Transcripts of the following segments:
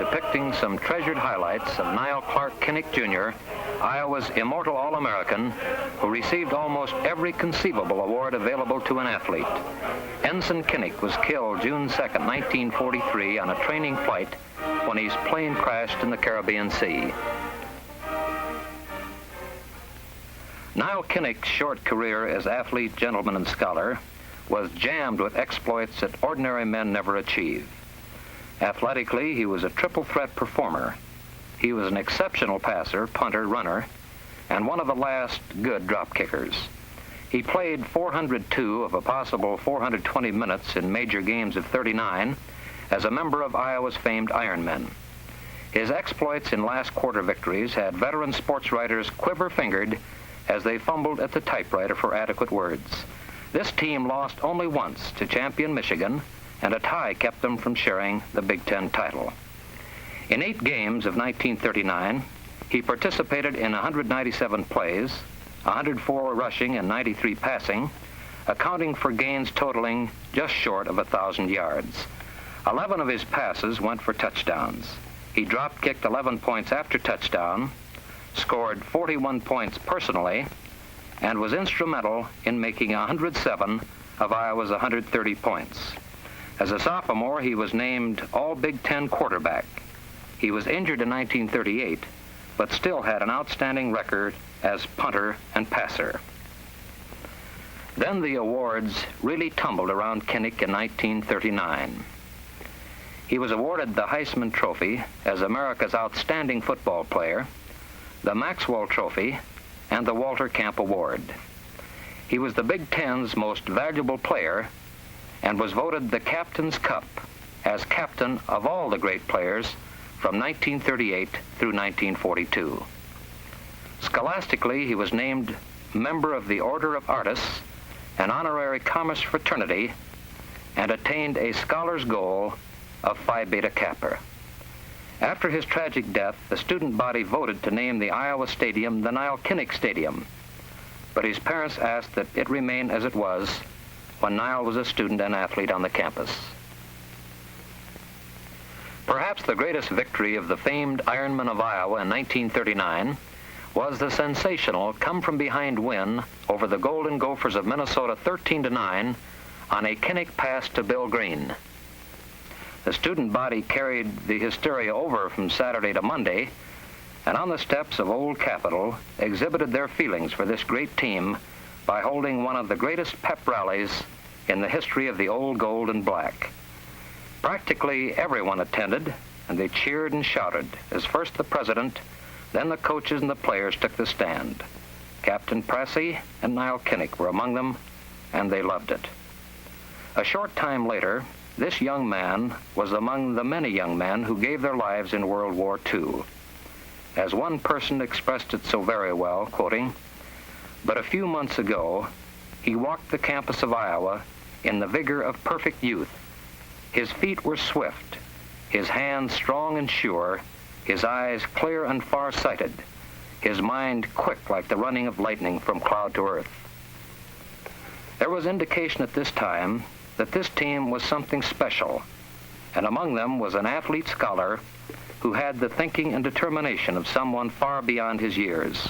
depicting some treasured highlights of Nile Kinnick Jr., Iowa's immortal All-American, who received almost every conceivable award available to an athlete. Ensign Kinnick was killed June 2nd, 1943 on a training flight when his plane crashed in the Caribbean Sea. Nile Kinnick's short career as athlete, gentleman, and scholar was jammed with exploits that ordinary men never achieve. Athletically, he was a triple threat performer. He was an exceptional passer, punter, runner, and one of the last good drop kickers. He played 402 of a possible 420 minutes in major games of 39 as a member of Iowa's famed Ironmen. His exploits in last quarter victories had veteran sports writers quiver-fingered as they fumbled at the typewriter for adequate words. This team lost only once to champion Michigan, and a tie kept them from sharing the Big Ten title. In 8 games of 1939, he participated in 197 plays, 104 rushing and 93 passing, accounting for gains totaling just short of 1,000 yards. 11 of his passes went for touchdowns. He drop-kicked 11 points after touchdown, scored 41 points personally, and was instrumental in making 107 of Iowa's 130 points. As a sophomore, he was named All-Big Ten quarterback. He was injured in 1938, but still had an outstanding record as punter and passer. Then the awards really tumbled around Kinnick in 1939. He was awarded the Heisman Trophy as America's outstanding football player, the Maxwell Trophy, and the Walter Camp Award. He was the Big Ten's most valuable player and was voted the Captain's Cup as captain of all the great players from 1938 through 1942. Scholastically, he was named member of the Order of Artists, an honorary Commerce fraternity, and attained a scholar's goal of Phi Beta Kappa. After his tragic death, the student body voted to name the Iowa Stadium the Nile Kinnick Stadium, but his parents asked that it remain as it was when Nile was a student and athlete on the campus. Perhaps the greatest victory of the famed Ironmen of Iowa in 1939 was the sensational come-from-behind win over the Golden Gophers of Minnesota 13-9 on a Kinnick pass to Bill Green. The student body carried the hysteria over from Saturday to Monday, and on the steps of Old Capitol exhibited their feelings for this great team by holding one of the greatest pep rallies in the history of the Old Gold and Black. Practically everyone attended, and they cheered and shouted as first the president, then the coaches and the players took the stand. Captain Pressey and Nile Kinnick were among them, and they loved it. A short time later, this young man was among the many young men who gave their lives in World War II. As one person expressed it so very well, quoting, "But a few months ago, he walked the campus of Iowa in the vigor of perfect youth. His feet were swift, his hands strong and sure, his eyes clear and far-sighted, his mind quick like the running of lightning from cloud to earth." There was indication at this time that this team was something special, and among them was an athlete scholar who had the thinking and determination of someone far beyond his years.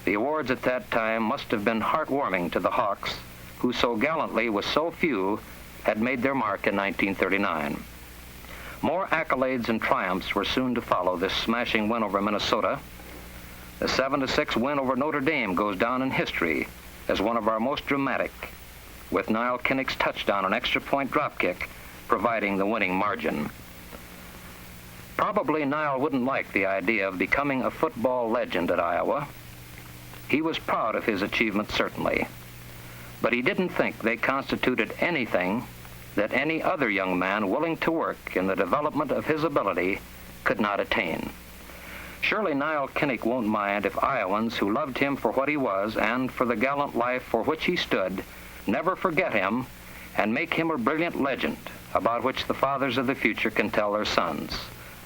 The awards at that time must have been heartwarming to the Hawks, who so gallantly, with so few, had made their mark in 1939. More accolades and triumphs were soon to follow this smashing win over Minnesota. The 7-6 win over Notre Dame goes down in history as one of our most dramatic, with Nile Kinnick's touchdown and extra point dropkick providing the winning margin. Probably Nile wouldn't like the idea of becoming a football legend at Iowa. He was proud of his achievements, certainly, but he didn't think they constituted anything that any other young man willing to work in the development of his ability could not attain. Surely Nile Kinnick won't mind if Iowans who loved him for what he was and for the gallant life for which he stood never forget him and make him a brilliant legend about which the fathers of the future can tell their sons.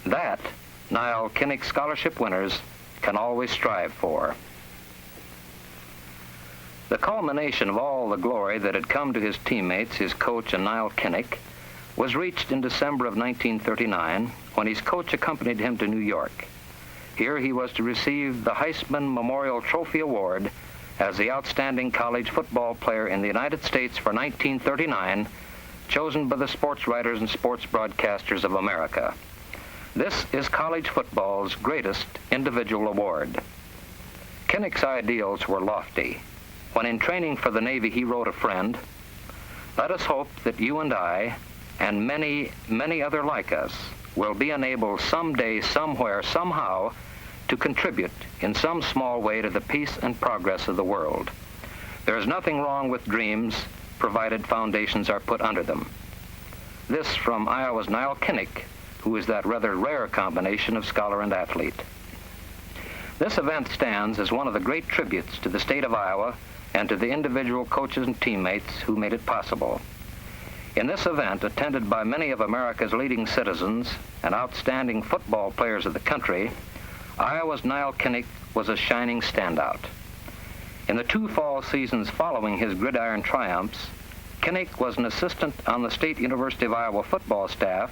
That Nile Kinnick scholarship winners can always strive for. The culmination of all the glory that had come to his teammates, his coach, and Nile Kinnick was reached in December of 1939 when his coach accompanied him to New York. Here he was to receive the Heisman Memorial Trophy Award as the outstanding college football player in the United States for 1939, chosen by the sports writers and sports broadcasters of America. This is college football's greatest individual award. Kinnick's ideals were lofty. When in training for the Navy, he wrote a friend, "Let us hope that you and I, and many, many other like us, will be enabled someday, somewhere, somehow, to contribute in some small way to the peace and progress of the world. There is nothing wrong with dreams, provided foundations are put under them." This from Iowa's Nile Kinnick, who is that rather rare combination of scholar and athlete. This event stands as one of the great tributes to the state of Iowa and to the individual coaches and teammates who made it possible. In this event, attended by many of America's leading citizens and outstanding football players of the country, Iowa's Nile Kinnick was a shining standout. In the 2 fall seasons following his gridiron triumphs, Kinnick was an assistant on the State University of Iowa football staff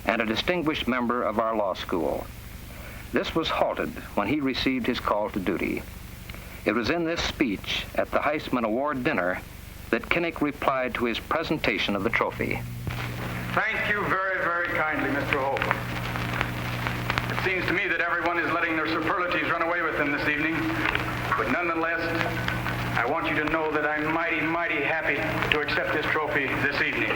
and a distinguished member of our law school. This was halted when he received his call to duty. It was in this speech at the Heisman Award dinner that Kinnick replied to his presentation of the trophy. Thank you very, very kindly, Mr. Hope. It seems to me that everyone is letting their superlatives run away with them this evening, but nonetheless, I want you to know that I'm mighty, mighty happy to accept this trophy this evening.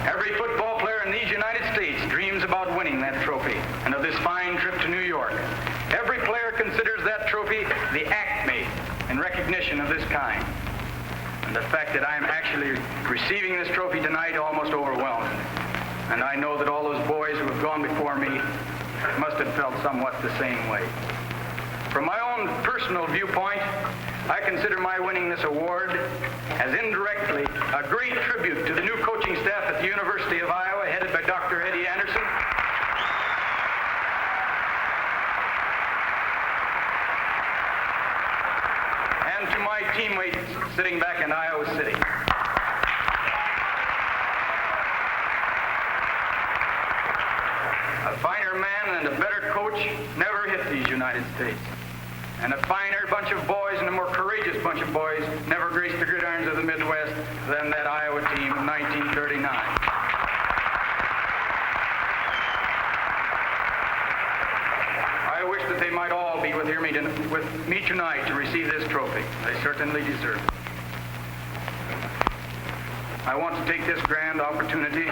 Every football player in these United States dreams about winning that trophy and of this fine trip to New York. Every player considers that trophy the acme in recognition of this kind. And the fact that I'm actually receiving this trophy tonight almost overwhelmed. And I know that all those boys who have gone before me must have felt somewhat the same way. From my own personal viewpoint, I consider my winning this award as indirectly a great tribute to the new coaching staff at the University of Iowa, headed by Dr. Eddie Anderson, and to my teammates sitting back in Iowa City. A finer man and a better coach never hit these United States. And a finer bunch of boys and a more courageous bunch of boys never graced the gridirons of the Midwest than that Iowa team in 1939. I wish that they might all be with me tonight to receive this trophy. They certainly deserve it. I want to take this grand opportunity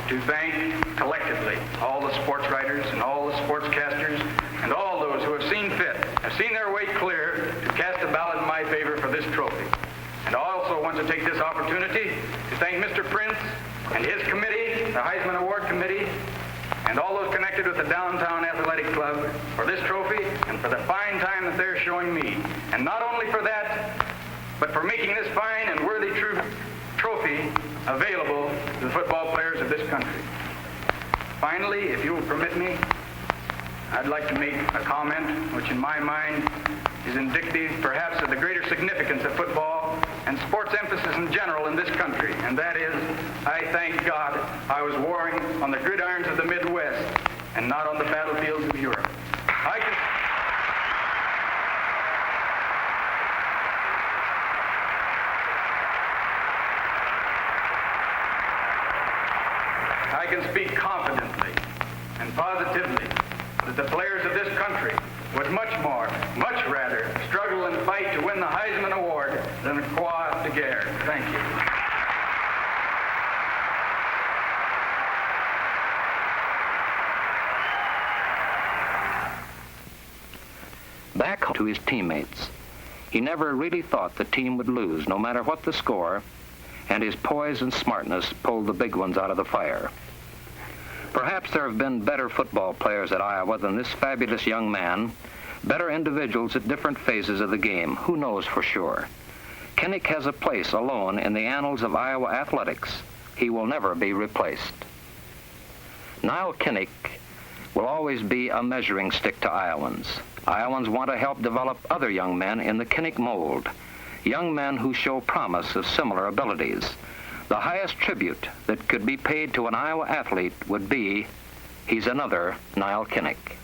to thank collectively all the sports writers and all the sportscasters and all those who have seen fit, have seen their way clear to cast a ballot in my favor for this trophy. And I also want to take this opportunity to thank Mr. Prince and his committee, the Heisman Award Committee, and all those connected with the Downtown Athletic Club for this trophy and for the fine time that they're showing me. And not only for that, but for making this fine and worthy trophy available to the football players of this country. Finally, if you will permit me, I'd like to make a comment which in my mind is indicative perhaps of the greater significance of football and sports emphasis in general in this country, and that is, I thank God I was warring on the gridirons of the Midwest and not on the battlefields of Europe. I can speak confidently and positively that the players of this country would much rather struggle and fight to win the Heisman Award than the Croix de Guerre. Thank you. Back to his teammates. He never really thought the team would lose, no matter what the score, and his poise and smartness pulled the big ones out of the fire. Perhaps there have been better football players at Iowa than this fabulous young man, better individuals at different phases of the game. Who knows for sure? Kinnick has a place alone in the annals of Iowa athletics. He will never be replaced. Nile Kinnick will always be a measuring stick to Iowans. Iowans want to help develop other young men in the Kinnick mold, young men who show promise of similar abilities. The highest tribute that could be paid to an Iowa athlete would be, he's another Nile Kinnick.